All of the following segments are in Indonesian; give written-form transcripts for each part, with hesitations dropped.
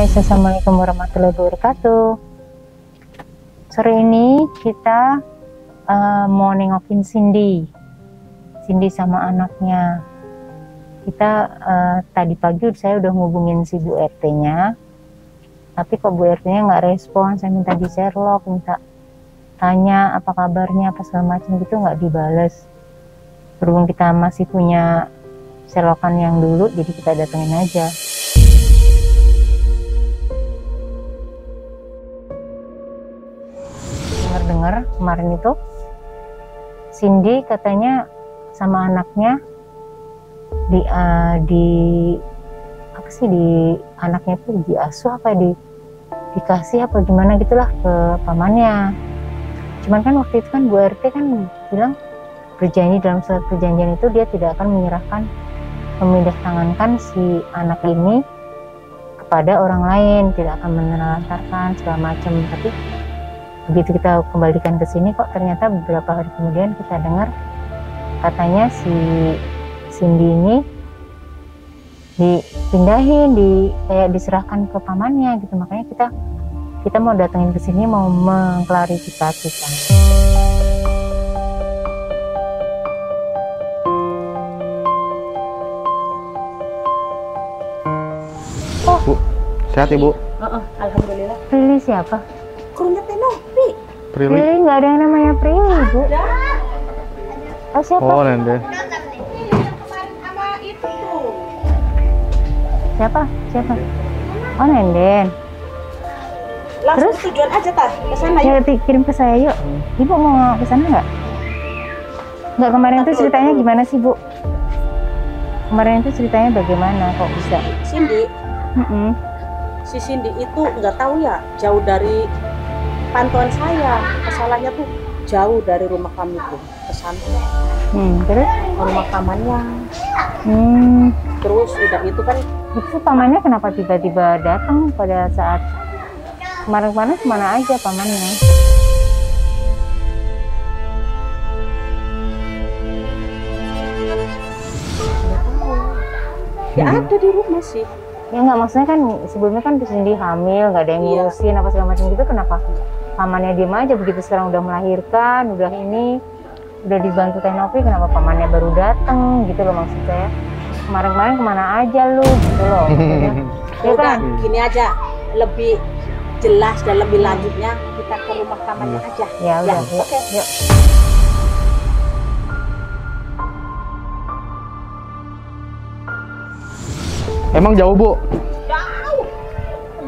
guys, assalamualaikum warahmatullahi wabarakatuh. Sore ini kita mau nengokin Cindy sama anaknya. Kita tadi pagi saya udah ngubungin si Bu RT-nya, tapi kok Bu RT-nya nggak respon. Saya minta di Sherlock, minta tanya apa kabarnya, apa segala macam gitu, nggak dibales. Berhubung kita masih punya Sherlockan yang dulu, jadi kita datengin aja. Dengar kemarin itu Cindy katanya sama anaknya di apa sih, di anaknya tuh diasuh apa dikasih apa gimana gitulah ke pamannya. Cuman kan waktu itu kan Bu RT kan bilang berjanji dalam surat perjanjian itu dia tidak akan menyerahkan, memindah tangankan si anak ini kepada orang lain, tidak akan menelantarkan segala macam. Tapi begitu kita kembalikan ke sini, kok ternyata beberapa hari kemudian kita dengar katanya si Cindy ini dipindahin, kayak diserahkan ke pamannya gitu. Makanya kita mau datengin ke sini, mau mengklarifikasi kan. Oh, Bu, sehat Ibu? Alhamdulillah. Prilly siapa? Gurunya Tenopi. Prilly nggak ada yang namanya Prilly, Bu. Oh, siapa? Oh, Nende. Siapa? Oh, Nenden. Langsung terus tujuan aja tah ke sana ya, yuk. kirim ke saya yuk. Ibu mau ke sana nggak? Nggak, kemarin itu ceritanya gimana sih, Bu? Kemarin itu ceritanya bagaimana kok bisa? Cindy. Si Cindy itu nggak tahu ya, jauh dari pantauan saya. Masalahnya tuh jauh dari rumah kami tuh ke sana. Terus Ke rumah pamannya. Terus udah itu kan itu pamannya kenapa tiba-tiba datang pada saat kemarin-kemarin, kemana aja pamannya? ya ada di rumah sih. Ya nggak, maksudnya kan sebelumnya kan Cindy hamil, nggak ada yang ngurusin apa segala macam gitu. Kenapa pamannya diem aja? Begitu sekarang udah melahirkan, udah dibantu Tenopi, kenapa pamannya baru datang gitu loh, maksud saya. Kemarin-kemarin kemana aja lu gitu loh. Ya kan? Gini aja, lebih jelas dan lebih lanjutnya kita ke rumah pamannya aja. Ya udah, Oke. Yuk. Emang jauh, Bu? Jauh.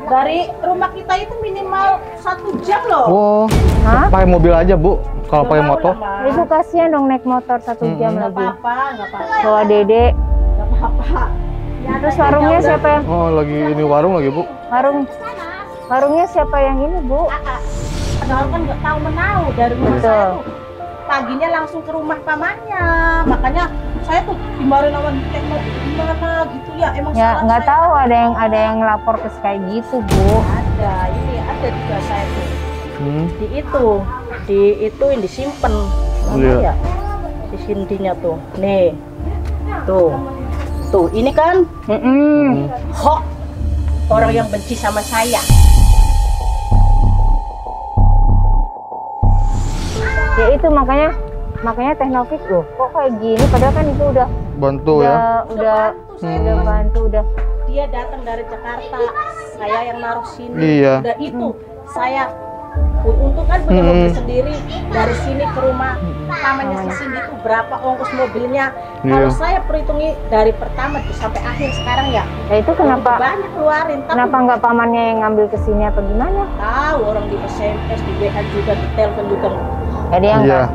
Dari rumah kita itu minimal 1 jam loh. Oh, Hah? pakai mobil aja, Bu. Kalau pakai motor? Ibu kasihan dong naik motor 1 jam Nggak lagi. apa-apa. Bawa Dede. Nggak apa-apa. Ya, Terus warungnya siapa yang? Oh, lagi ini warung lagi, Bu. Warungnya siapa yang ini, Bu? Padahal kan nggak tahu menahu dari rumah Betul. saya tuh. Paginya langsung ke rumah pamannya. Makanya saya tuh dimarahin sama Tenopi gimana gitu ya. Emang Ya salah nggak saya. tahu, ada yang lapor ke kayak gitu, Bu. Ada juga saya tuh. Di itu yang disimpan. Iya. Ya? Di Cindy-nya tuh. Nih. Tuh, ini kan hoax orang yang benci sama saya. Ya itu makanya Teknovik loh, kok kayak gini, padahal kan itu udah Bantu ya. udah bantu, udah. Dia datang dari Jakarta, saya yang naruh sini. Iya. Udah itu saya untung kan punya mobil sendiri, dari sini ke rumah pamannya si Cindy itu berapa ongkos mobilnya. Kalau saya perhitungi dari pertama sampai akhir sekarang ya. Nah itu kenapa banyak keluarin. Tapi nggak pamannya yang ngambil ke sini apa gimana? tahu orang di SMS, di WA juga, di telepon juga. Jadi yang Iya.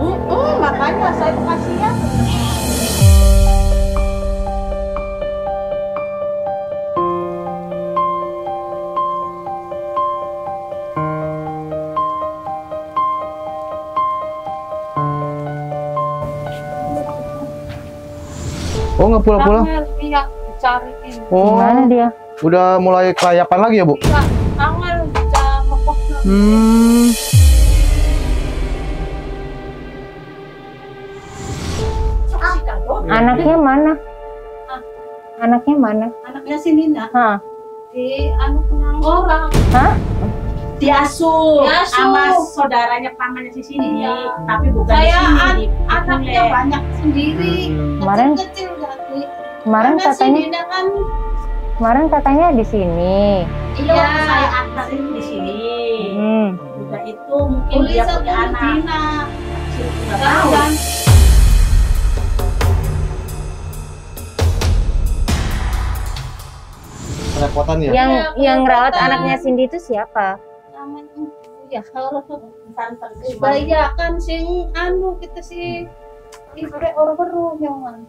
Makanya saya tuh kasihan. Oh, nggak pulang-pulang? Iya, dicariin. Oh, gimana dia? udah mulai kelayapan lagi ya, Bu? Iya, angel bisa ngekosnya. Anaknya mana? Hah? Anaknya mana? Anaknya si Nina. Hah. di anu penang orang. Hah? Diasuh Diasuh. sama saudaranya pamannya si Cindy, Iya. tapi bukan Saya di sini. di anaknya Bule. banyak sendiri. Kemarin- Kecil lagi. Kemarin Karena si katanya Dinda kan di sini. Iya, iya. waktu saya antarin di sini. Udah itu mungkin dia Tulis punya satu anak. Dina. Nggak tahu. Dan Kerepotan ya. Yang Iya, yang rawat kerepotan. anaknya Cindy itu siapa? namanya ya harus Santan cuma- bayar kan sing anu kita sih ibre orang baru nyaman.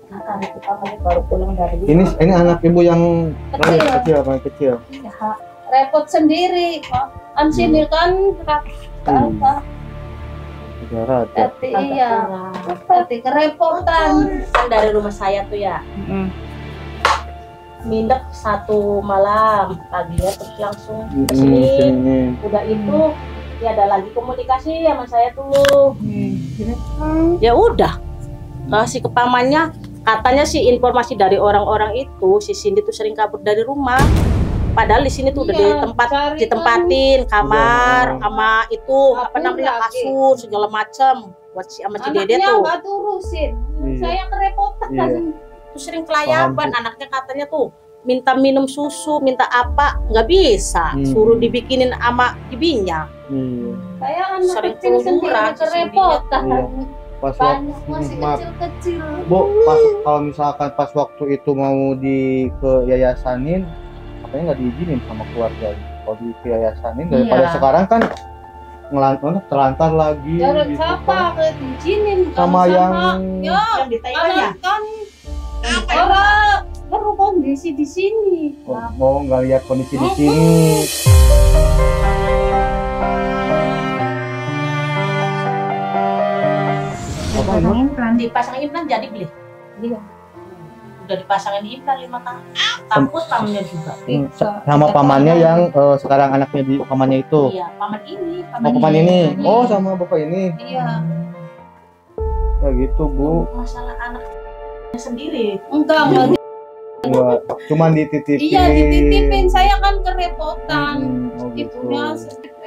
Nah, itu pamannya baru pulang dari Ini anak ibu yang Kecil. kecil, paling kecil. Repot sendiri kok. Kan sini kan apa? Darat ya. Tapi iya. Tapi kerepotan. kan dari rumah saya tuh ya. Mindek satu malam paginya terus langsung ke sini. Sini. Udah itu ya ada lagi komunikasi sama saya tuh. Ya udah kasih ke pamannya, katanya sih informasi dari orang-orang itu si Cindy tuh sering kabur dari rumah. Padahal di sini tuh udah Iya, cari ditempatin kamar Udah. sama itu apa Kasur namanya lagi. kasur segala macam buat si sama si Dede Anaknya tuh. nggak turusin. Iya. Saya kerepotan. Iya. Tuh sering kelayaban Paham, Bu. anaknya katanya tuh minta minum susu, minta apa nggak bisa, suruh dibikinin sama ibinya. Iya. Saya anak Sering kecil sendiri keluyuran, kerepotan. Iya. Pas waktu Banyak masih maaf. kecil-kecil. Bu, kalau misalkan pas waktu itu mau ke yayasanin, katanya nggak diizinin sama keluarga. Kalau di yayasanin daripada Iya. sekarang kan terlantar lagi. Jarang gitu siapa kan. ke diizinin Sama yang ya Yang di Taiwan ya. anak kan orang baru kondisi di sini. mau nggak lihat kondisi di sini. Apa ini? Implan. Dipasang implan jadi beli. Iya. Udah dipasangin implan 5 tahun. Takut pamannya juga. Sama pamannya yang sekarang anaknya di pamannya itu. Iya, paman ini, Oh, paman ini. Oh, sama bapak ini. Iya. Ya gitu, Bu. Masalah anaknya sendiri. Enggak. Enggak, cuman dititipin. Iya dititipin, saya kan kerepotan. Oh, gitu. Ibunya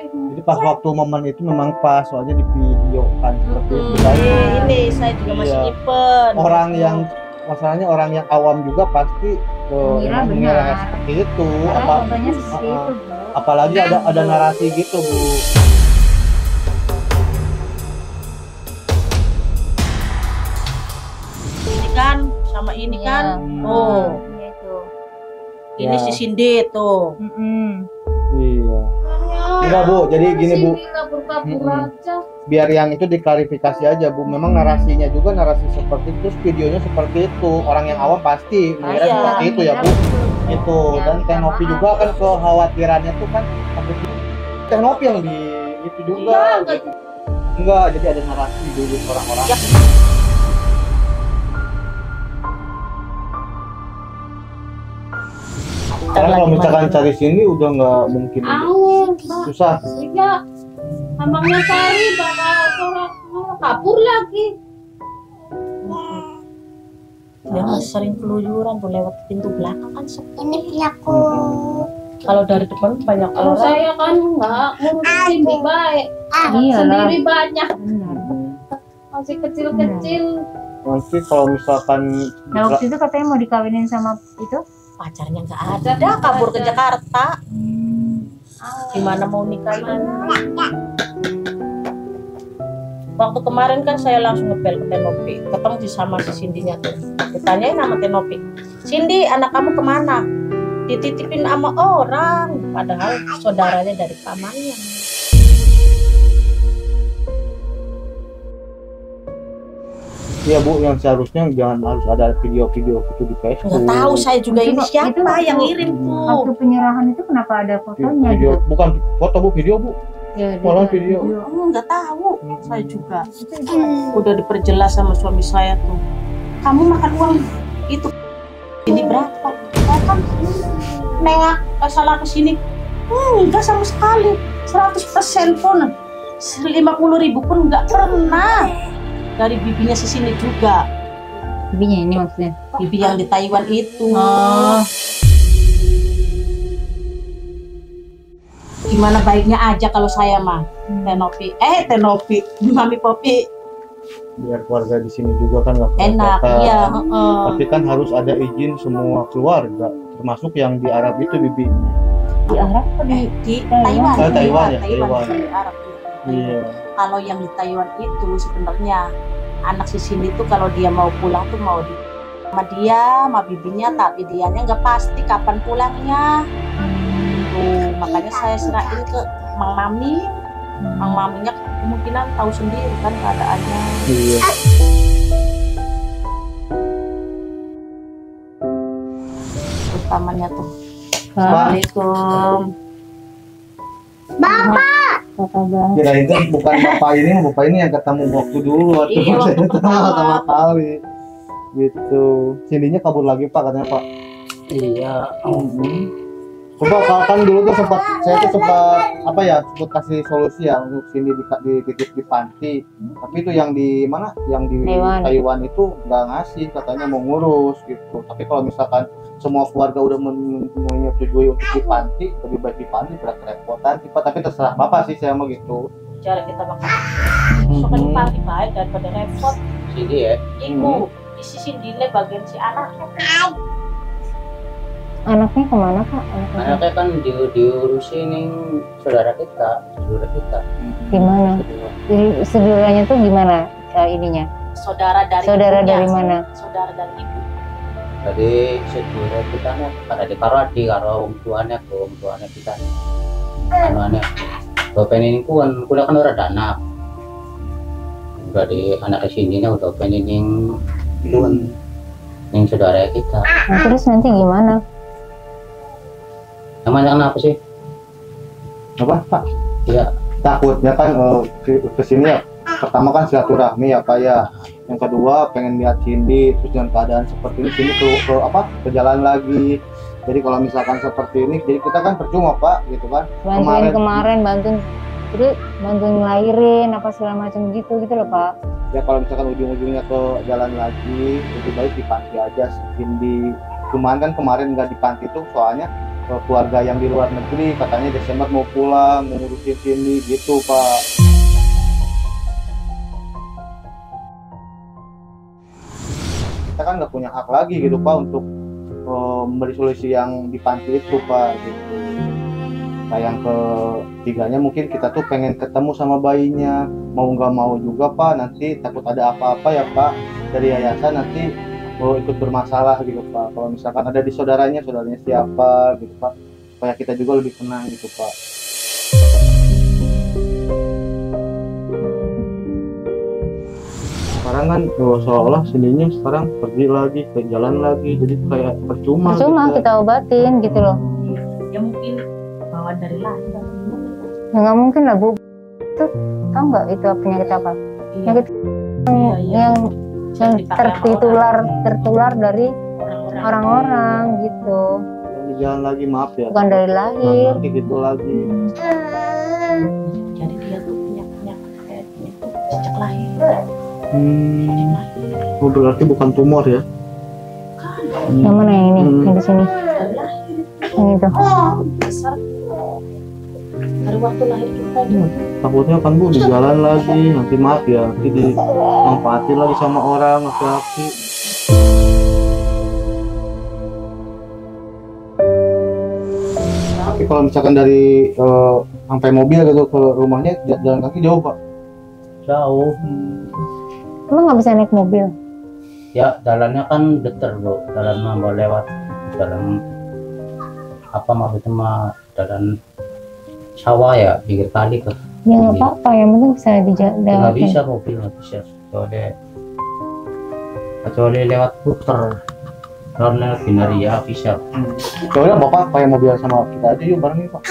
Jadi pas waktu momen itu memang pas, soalnya di video kan seperti itu kan. Ini saya juga masih Iya. nyimpen. Orang yang masalahnya orang yang awam juga pasti Mengira mengira benar. seperti itu. Karena contohnya seperti Ah, itu, Bu. apalagi ada narasi gitu, Bu. Ini kan sama ini Iya. kan. Hmm. Oh, Iya itu. ini Ya. si Cindy tuh. Iya. Enggak, Bu. Jadi gini, Bu. Kabur-kabur Mm-mm. aja. Biar yang itu diklarifikasi aja, Bu. Memang narasinya juga narasi seperti itu, terus videonya seperti itu. Orang yang awam pasti mengira Iya. seperti itu ya, Bu. Itu. Dan Teh Nopi juga kan kekhawatirannya tuh kan takut Teh Nopi yang di itu juga. Enggak, Enggak, jadi ada narasi dulu orang-orang. Ya. Karena kalau misalkan cari sini udah nggak mungkin, Angin, susah. iya. Abangnya cari bakal orang kabur lagi. Dia masih sering keluyuran tuh lewat pintu belakang kan sepi. Ini pelaku. Kalau dari depan banyak Kalau orang. saya kan nggak ngurusin baik. Iyalah. Sendiri banyak. Benar. Masih kecil-kecil. Nanti kalau misalkan Nah, waktu itu katanya mau dikawinin sama itu. Pacarnya nggak ada, dia kabur ke Jakarta. Gimana mau nikahin? Waktu kemarin kan saya langsung ngepel ke Tenopi, ketemu sama si Cindy-nya tuh. Ditanyain sama Tenopi, Cindy anak kamu kemana? Dititipin sama orang, padahal saudaranya dari pamannya. Iya, Bu, yang seharusnya jangan harus ada video-video gitu di Facebook. Nggak tahu saya juga Itu ini kok- siapa itu waktu- yang ngirim tuh. Waktu penyerahan itu kenapa ada fotonya Video, gitu? bukan foto, Bu, video, Bu. Ya, Malah video. Nggak tahu, saya juga. Udah diperjelas sama suami saya tuh. Kamu makan uang itu ini berapa? Oh, kan nengak salah ke sini. Enggak sama sekali. 100% pun 50.000 pun nggak pernah. Dari bibinya si sini juga. Bibinya ini maksudnya. Bibi yang di Taiwan itu. Oh. gimana baiknya aja kalau saya mah. Tenopi, Mami Popi. Biar keluarga di sini juga kan nggak Enak, keberatan. iya. Tapi kan harus ada izin semua keluarga, termasuk yang di Arab itu, Bibi. Di Arab apa Di Taiwan. Taiwan ya, Taiwan. Taiwan. Di Arab. Iya. Kalau yang di Taiwan itu sebenarnya anak si Cindy tuh kalau dia mau pulang tuh mau di sama dia, sama bibinya, tapi dianya nggak pasti kapan pulangnya. Tuh, makanya saya serahin ke Mang Mami. Mang Maminya kemungkinan tahu sendiri kan keadaannya. Iya. Utamanya tuh. Pak, Assalamualaikum. apa kabar? Kirain kan bukan bapak ini yang ketemu waktu dulu waktu Iya, saya waktu pertama kali. Gitu. Cindy-nya kabur lagi Pak katanya Pak. Iya. Coba kan dulu tuh saya tuh sempat apa ya, sempat kasih solusi ya untuk Cindy dititip di panti. Tapi itu yang di mana? Yang di Taiwan itu nggak ngasih, katanya mau ngurus gitu. Tapi kalau misalkan semua keluarga udah menyetujui untuk di panti, lebih baik di panti, berat kerepotan sih Pak. Tapi terserah Bapak sih, saya mau gitu. Cara kita makan. Soalnya paling baik daripada repot. Sini ya. Iku isi Cindy-nya bagian si anak. Anaknya kemana Pak? Anaknya kan diurusin saudara kita. Gimana? Saudaranya tuh gimana ininya? Saudara dari Saudara ibunya. dari mana? Saudara dari ibu. Jadi saudara kita pada di karo tuanya kita. Anuannya. Bapak ini kan kuliah kan udah anak. Udah di anak sini udah pengen yang saudara kita. Nah, terus nanti gimana? Namanya kenapa sih? Apa Pak? Ya, Takutnya kan ke sini ya, pertama kan silaturahmi ya Pak ya. Yang kedua pengen lihat Cindy, terus dengan keadaan seperti ini Cindy ke jalan lagi. Jadi kalau misalkan seperti ini, jadi kita kan percuma Pak, gitu kan. Kemarin bantuin ngelahirin apa segala macam gitu loh Pak. Ya kalau misalkan ujung-ujungnya ke jalan lagi, lebih baik di panti aja Cindy. Cuman kan kemarin nggak di panti tuh soalnya keluarga yang di luar negeri katanya Desember mau pulang, mau ngurusin Cindy gitu Pak. Kita kan nggak punya hak lagi gitu Pak untuk memberi solusi yang di panti itu Pak gitu. Nah yang ketiganya mungkin kita tuh pengen ketemu sama bayinya, mau nggak mau juga Pak, nanti takut ada apa-apa ya Pak dari yayasan nanti ikut bermasalah gitu Pak. Kalau misalkan ada di saudaranya siapa gitu Pak, supaya kita juga lebih tenang gitu Pak. Sekarang kan seolah-olah seninya sekarang pergi lagi ke jalan lagi, jadi kayak percuma gitu. Kita obatin gitu loh. Ya mungkin bawa dari lahir. Ya nggak mungkin lah Bu. Itu tahu nggak itu penyakit apa? Penyakit yang tertular dari orang-orang gitu. Di jalan lagi maaf ya. Bukan dari lahir. Nanti gitu lagi. Jadi dia tuh punya kayak itu sejak lahir. Oh, berarti bukan tumor ya? Yang mana yang ini? Yang di sini. Dari lahir. Yang itu. Besar. Dari waktu lahir kita juga. Takutnya kan Bu di jalan lagi, nanti maaf ya, nanti dimanfaatin lagi sama orang laki-laki. Tapi kalau misalkan dari sampai mobil gitu ke rumahnya jalan kaki jauh Pak? jauh. Emang nggak bisa naik mobil? Ya jalannya kan deter bro, jalan mau lewat jalan apa maksudnya mah jalan sawah ya, pinggir kali ke. Ya nggak apa-apa, yang penting bisa Nggak bisa mobil, nggak bisa. Kecuali lewat puter. Kalau lewat binaria bisa. Soalnya Bapak pakai mobil sama kita aja yuk bareng nih Pak.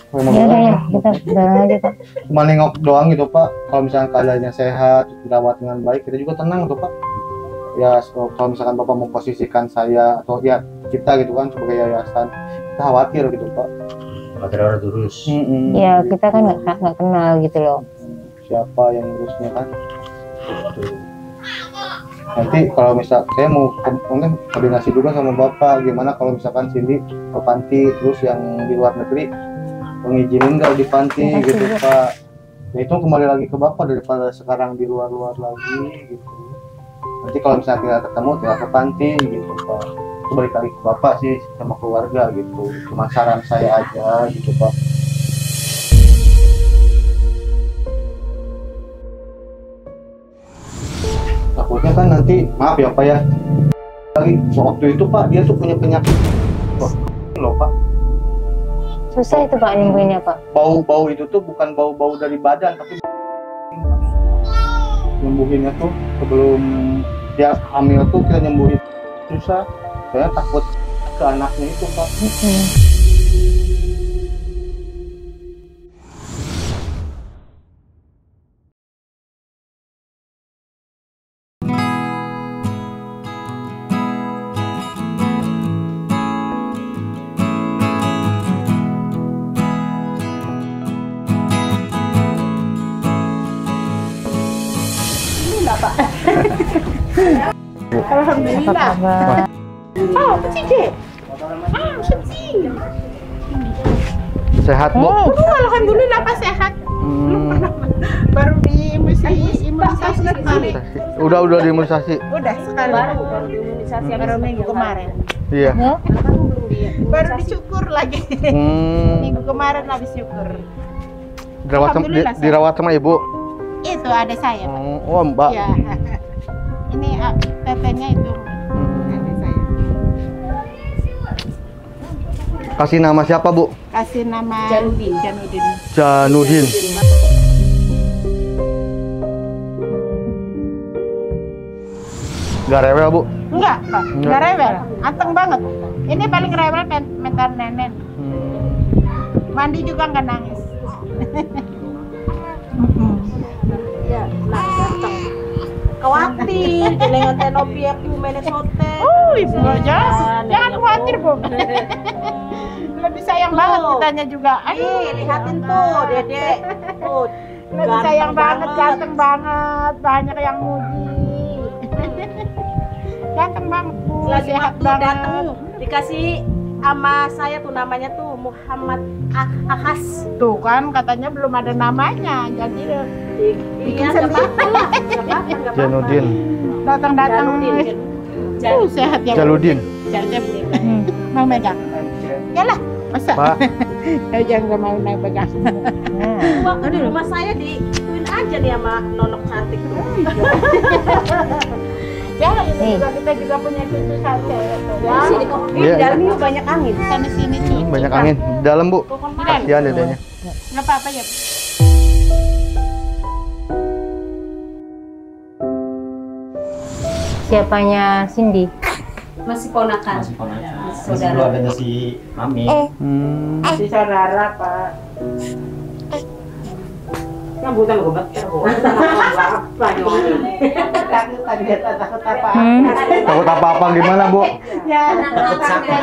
Pakai mobil Ya udah aja. ya, kita bareng aja Pak. Cuma nengok doang gitu Pak. Kalau misalkan keadaannya sehat, dirawat dengan baik, kita juga tenang tuh Pak. Ya kalau misalkan Bapak memposisikan saya atau ya kita gitu kan sebagai yayasan, kita khawatir gitu Pak. Khawatir orang terus. Ya kita kan nggak kenal gitu loh. Siapa yang ngurusnya kan? Gitu. Nanti kalau misal saya mau mungkin koordinasi juga sama Bapak, gimana kalau misalkan Cindy ke panti terus yang di luar negeri ngizinin nggak di panti gitu Pak. Ya itu kembali lagi ke Bapak daripada sekarang di luar-luar lagi gitu. Nanti kalau misalnya tidak ketemu tidak ke panti gitu Pak. Itu balik lagi ke Bapak sih sama keluarga gitu. Cuma saran saya aja gitu Pak. Takutnya kan nanti maaf ya Pak ya. Lagi waktu itu Pak dia tuh punya penyakit loh Pak. Susah itu Pak nyembuhinnya Pak. Bau-bau itu tuh bukan bau-bau dari badan tapi nyembuhinnya tuh sebelum dia hamil tuh kita nyembuhin susah. Saya takut ke anaknya itu Pak. Pak. Apa Alhamdulillah. kabar? Oh, kecil deh. Kecil. Sehat Bu? Alhamdulillah Pak sehat. Baru imunisasi kemarin. Udah diimunisasi. Udah sekali. Baru diimunisasi Baru minggu kemarin. Iya. Ya? Baru dicukur lagi. Minggu kemarin habis cukur. Dirawat sama Ibu. Itu ada saya. Oh Mbak. Ya. Ini tetenya itu. Ada saya. Kasih nama siapa Bu? Kasih nama Janudin. Janudin. Gak rewel Bu? Enggak, Pak. Enggak rewel. Anteng banget. Ini paling rewel mental nenek. Mandi juga enggak nangis. Ya, nah ganteng. Khawatir, dengan tenopi aku menes hotel. Oh, ibu aja. Jangan khawatir, Bu. Lebih sayang banget kitanya juga. Ih, lihatin tuh, Dedek. Tuh, Lebih sayang banget, ganteng banget. Banyak yang muji. Ganteng banget, Bu. Lagi Sehat waktu banget. datang dikasih sama saya tuh namanya tuh Muhammad Ahas. Tuh kan katanya belum ada namanya. Jadi Iya, nggak apa-apa. Janudin. datang-datang sehat ya. Jaludin. Mau megang? Yalah, masa? Pak. Jangan nggak mau naik pegang. Waktu di rumah saya diituin aja nih sama nonok cantik tuh. Ya, ini juga kita juga punya cucu saja. Ya, Sini kok. Ini Iya. di dalam ini banyak angin. sana sini cucu. Banyak angin. Di dalam Bu. Kasihan dedenya. Nggak apa-apa ya. Siapanya Cindy? Masih ponakan. Saudara. Keluarganya si Mami. Si saudara Pak. Rambutan gobat. Apa dong? Takut apa? Takut apa-apa gimana Bu? Ya, Takut sakit.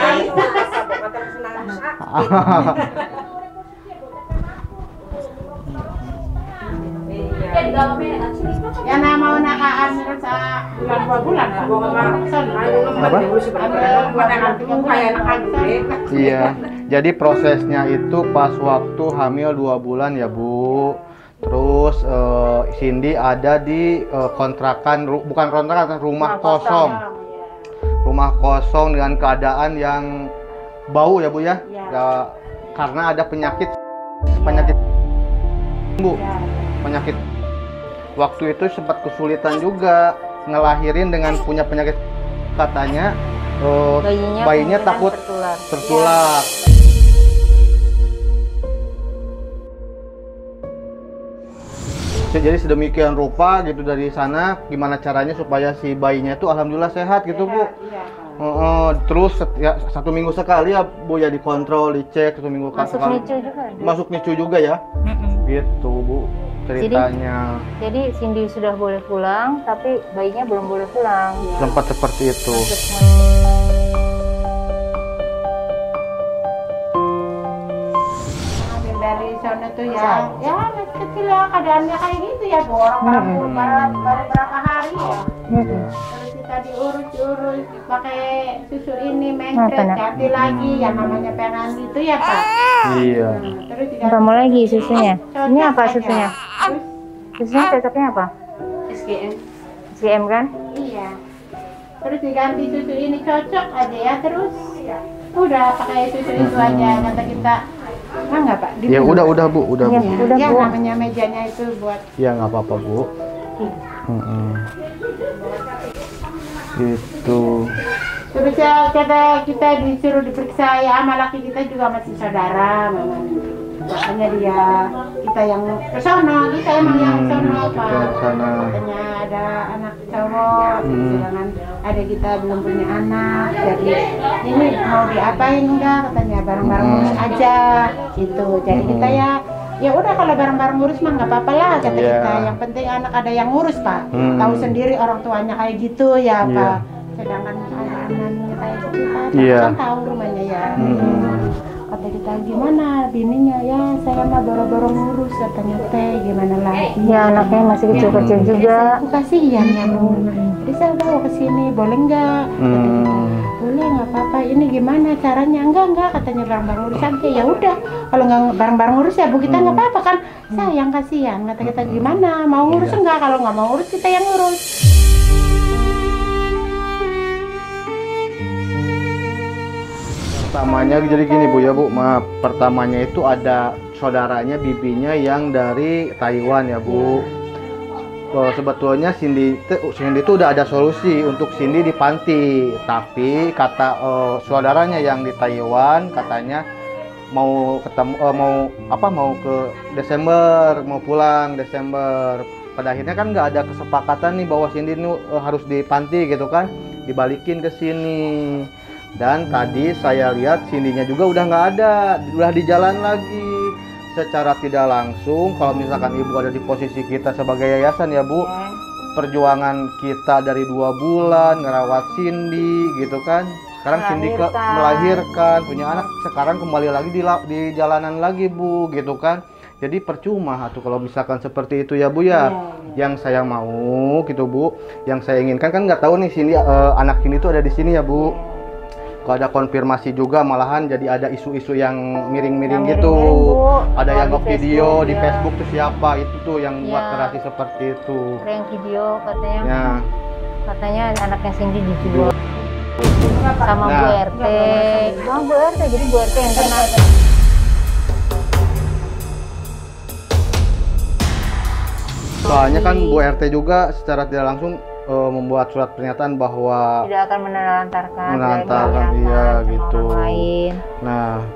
ya nah mau nakaan sa bulan 2 bulan Pak. Apa? Apa? Iya. Jadi prosesnya itu pas waktu hamil 2 bulan ya Bu. Terus Cindy ada di kontrakan, bukan kontrakan, rumah kosong. Rumah kosong dengan keadaan yang bau ya Bu ya. Ya, karena ada penyakit Bu. Penyakit. Waktu itu sempat kesulitan juga ngelahirin dengan punya penyakit, katanya bayinya takut tertular. Jadi sedemikian rupa gitu dari sana, gimana caranya supaya si bayinya itu alhamdulillah sehat gitu Bu. Terus satu minggu sekali ya Bu ya dikontrol, dicek 1 minggu sekali. Masuk NICU juga ya. Gitu Bu ceritanya. Jadi Cindy sudah boleh pulang, tapi bayinya belum boleh pulang. Sempat seperti itu. Dari sana tuh ya masih kecil ya keadaannya kayak gitu ya, orang baru berapa hari ya. Terus kita diurus pakai susu ini mencret ganti lagi yang namanya pengen itu ya Pak. Iya. Terus Apa mau lagi susunya? Ini apa susunya? Terus Susunya cocoknya apa? SGM. SGM kan? Iya. Terus diganti susu ini cocok aja ya terus. Udah pakai susu itu aja kata kita. Enggak Pak? Ya udah Bu, udah Ya, Bu. udah Ya Bu. namanya mejanya itu buat Ya nggak apa-apa Bu. Gitu. terus ya kita disuruh diperiksa ya sama laki kita juga masih saudara mamanya. Makanya dia kita yang ke sono, kita emang yang ke sono kita Pak. ke sana. Katanya ada anak cowok, sedangkan ada kita belum punya anak. Jadi ini mau diapain enggak? Katanya bareng-bareng ngurus aja gitu. Jadi kita ya udah kalau bareng-bareng ngurus mah nggak apa-apa lah kata Iya. kita. Yang penting anak ada yang ngurus Pak. Tahu sendiri orang tuanya kayak gitu ya Iya. Pak. Sedangkan ada anaknya kayak gitu Pak. Iya. Kan tahu rumahnya ya. Kata kita gimana bininya ya saya mah boro-boro ngurus katanya teh gimana lagi Ya anaknya masih kecil-kecil juga. aku kasihan ya Bu. Jadi saya bawa ke sini boleh nggak? Boleh nggak apa-apa. Ini gimana caranya? Enggak katanya bareng-bareng ngurus aja. Ya udah kalau nggak bareng-bareng ngurus ya Bu kita nggak apa-apa kan. Sayang kasihan kata kita gimana mau ngurus enggak? Kalau nggak mau ngurus kita yang ngurus. Pertamanya jadi gini Bu ya Bu, maaf. Pertamanya itu ada saudaranya bibinya yang dari Taiwan ya Bu. Sebetulnya Cindy itu udah ada solusi untuk Cindy di panti, tapi kata saudaranya yang di Taiwan katanya mau ketemu mau ke Desember, mau pulang Desember. Pada akhirnya kan nggak ada kesepakatan nih bahwa Cindy ini harus di panti gitu kan, dibalikin ke sini. Dan tadi saya lihat Cindy-nya juga udah nggak ada, udah di jalan lagi. Secara tidak langsung, kalau misalkan Ibu ada di posisi kita sebagai yayasan ya Bu, perjuangan kita dari 2 bulan ngerawat Cindy gitu kan. Sekarang Cindy melahirkan, punya anak, sekarang kembali lagi di jalanan lagi Bu gitu kan. Jadi percuma tuh kalau misalkan seperti itu ya Bu ya. Yang saya mau gitu Bu, yang saya inginkan kan nggak tahu nih Cindy anak Cindy itu ada di sini ya Bu. Kalau ada konfirmasi juga malahan jadi ada isu-isu yang miring-miring gitu. Ada yang nge-video di Facebook tuh siapa itu tuh yang buat narasi seperti itu. Ada yang video katanya. Ya. Katanya anaknya Cindy dijual sama Nah. Bu RT. Sama Bu RT, jadi Bu RT yang kena. Soalnya kan Bu RT juga secara tidak langsung membuat surat pernyataan bahwa Tidak akan menelantarkan iya gitu. orang lain. Nah,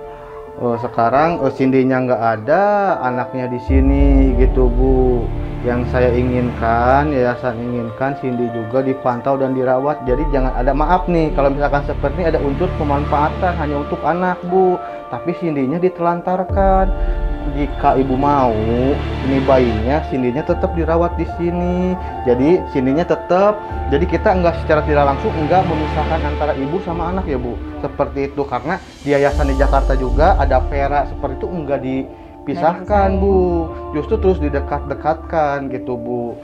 sekarang Cindy-nya nggak ada, anaknya di sini gitu Bu. Yang saya inginkan, yayasan inginkan Cindy juga dipantau dan dirawat. Jadi jangan ada maaf nih kalau misalkan seperti ini ada unsur pemanfaatan hanya untuk anak Bu. Tapi Cindy-nya ditelantarkan. Jika Ibu mau, ini bayinya, Cindy-nya tetap dirawat di sini. Jadi Cindy-nya tetap. Jadi kita enggak secara tidak langsung enggak memisahkan antara ibu sama anak ya Bu. Seperti itu karena di yayasan di Jakarta juga ada Vera seperti itu enggak dipisahkan Bu. Justru terus didekat-dekatkan gitu Bu.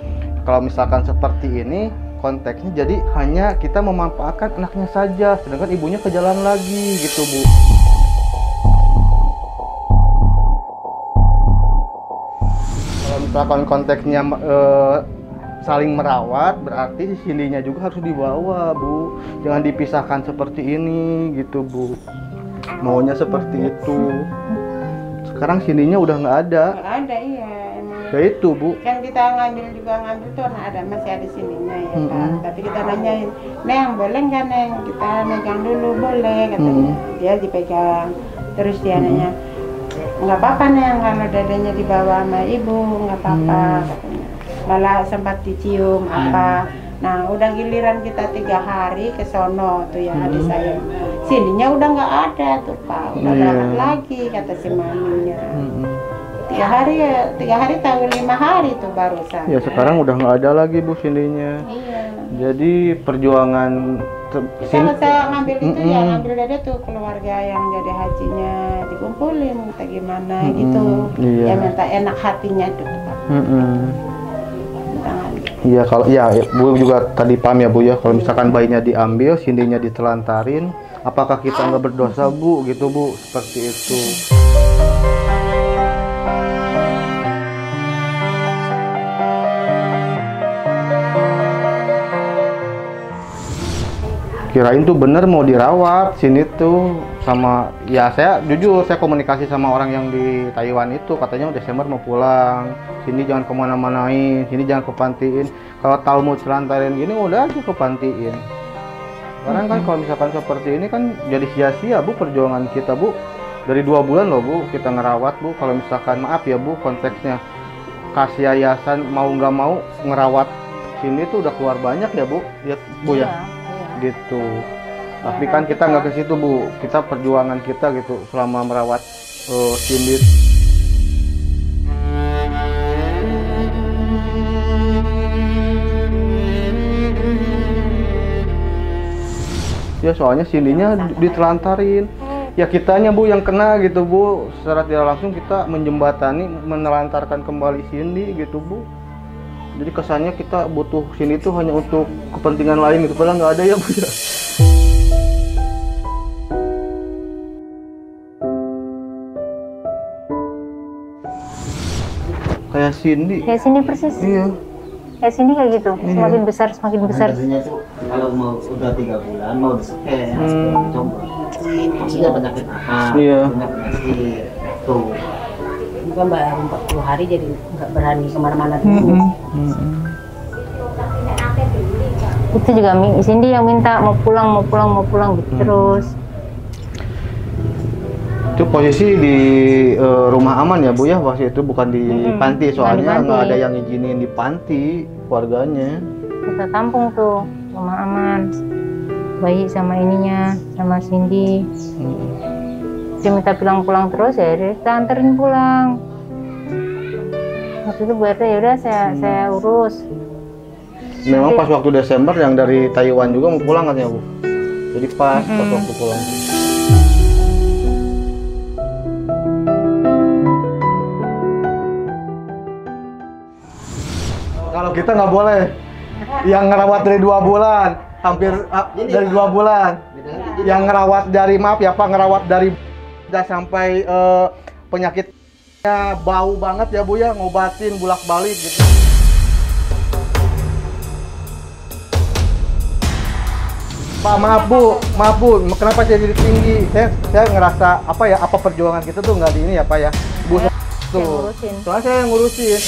Kalau misalkan seperti ini konteksnya jadi hanya kita memanfaatkan anaknya saja, sedangkan ibunya ke jalan lagi gitu Bu. Kalau misalkan konteksnya saling merawat, berarti Cindy-nya juga harus dibawa Bu. Jangan dipisahkan seperti ini gitu Bu. Maunya seperti itu. Sekarang Cindy-nya udah nggak ada. Nggak ada iya. Ya itu Bu. Kan kita ngambil tuh masih ada sininya ya Pak. Tapi kita nanyain, Neng boleh nggak Neng kita megang dulu boleh katanya. Dia dipegang. Terus dia nanya, nggak apa-apa Neng kalau dadanya dibawa sama ibu nggak apa-apa katanya. Malah sempat dicium apa. Nah udah giliran kita 3 hari ke sono tuh ya adik saya. Sininya udah nggak ada tuh Pak. Udah berangkat lagi kata si maminya. 3 hari tahu 5 hari tuh barusan. Ya sekarang udah nggak ada lagi Bu Cindy-nya. Iya. Jadi perjuangan Saya ngambil itu ya ngambil ada tuh keluarga yang jadi hajinya dikumpulin minta gimana gitu. Iya. Ya minta enak hatinya tuh Pak. Iya, kalau ya Bu juga tadi paham ya Bu ya, kalau misalkan bayinya diambil, Cindy-nya ditelantarin, apakah kita nggak berdosa Bu gitu Bu, seperti itu. Kirain tuh bener mau dirawat sini tuh sama ya, saya jujur saya komunikasi sama orang yang di Taiwan itu, katanya Desember mau pulang, sini jangan kemana-manain, sini jangan kepantiin, kalau tahu mau telantarin gini udah aja kepantiin. Sekarang kan kalau misalkan seperti ini kan jadi sia-sia Bu perjuangan kita Bu, dari 2 bulan loh Bu kita ngerawat Bu. Kalau misalkan maaf ya Bu konteksnya kasih yayasan mau nggak mau ngerawat sini tuh udah keluar banyak ya Bu ya Bu ya. Gitu. Tapi kan kita nggak ke situ Bu, kita perjuangan kita gitu selama merawat Cindy. Ya soalnya Cindy-nya ditelantarin, ya kitanya Bu yang kena gitu Bu, secara tidak langsung kita menjembatani menelantarkan kembali Cindy gitu Bu. Jadi kesannya kita butuh sini tuh hanya untuk kepentingan lain gitu, padahal nggak ada ya Bu ya. Kayak Cindy. Kayak Cindy persis. Iya. Kayak Cindy kayak gitu. Semakin besar, semakin besar. Biasanya tuh kalau mau udah 3 bulan mau di-scan, coba. Maksudnya penyakit apa? Iya. Punya penyakit tuh. Bukan baru 40 hari jadi nggak berani kemana-mana dulu. Itu juga Cindy yang minta mau pulang gitu terus. Itu posisi di rumah aman ya Bu ya, waktu itu bukan di panti, soalnya nggak ada yang izinin di panti keluarganya. Kita tampung tuh rumah aman, bayi sama ininya sama Cindy. Dia minta pulang terus ya, kita anterin pulang. Waktu itu Bu RT ya udah saya urus. Memang pas waktu Desember yang dari Taiwan juga mau pulang katanya Bu. Jadi pas waktu pulang. Kalau kita nggak boleh, yang ngerawat dari 2 bulan, hampir dari 2 bulan. Yang ngerawat dari maaf ya Pak, ngerawat dari udah sampai penyakitnya bau banget ya Bu ya, ngobatin bolak-balik gitu. Pak maaf Bu, kenapa jadi tinggi? Saya ngerasa apa perjuangan kita tuh nggak di ini ya Pak ya. Bu tuh, soalnya saya yang ngurusin.